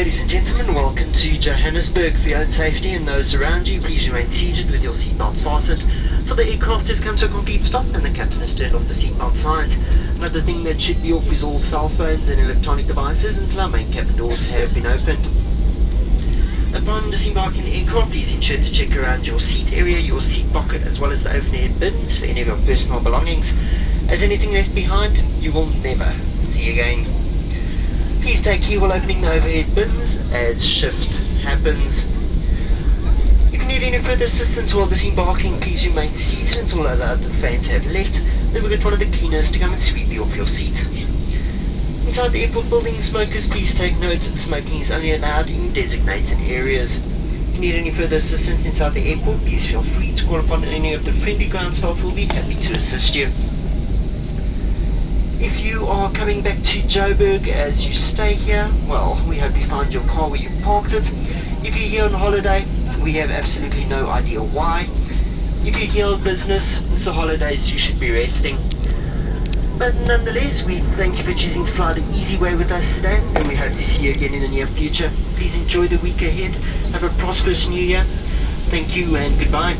Ladies and gentlemen, welcome to Johannesburg. For your own safety and those around you, please remain seated with your seatbelt fastened till the aircraft has come to a complete stop and the captain has turned off the seatbelt signs. Another thing that should be off is all cell phones and electronic devices until our main cabin doors have been opened. Upon disembarking the aircraft, please ensure to check around your seat area, your seat pocket, as well as the overhead bins for any of your personal belongings, as anything left behind you will never see again. Please take care while opening the overhead bins as shift happens. If you need any further assistance while disembarking, please remain seated until all the other fans have left. Then we'll get one of the cleaners to come and sweep you off your seat. Inside the airport building, smokers, please take note, smoking is only allowed in designated areas. If you need any further assistance inside the airport, please feel free to call upon any of the friendly ground staff who will be happy to assist you. If you are coming back to Joburg as you stay here, well, we hope you found your car where you parked it. If you're here on holiday, we have absolutely no idea why. If you're here on business, it's the holidays, you should be resting. But nonetheless, we thank you for choosing to fly the easy way with us today, and we hope to see you again in the near future. Please enjoy the week ahead. Have a prosperous new year. Thank you and goodbye.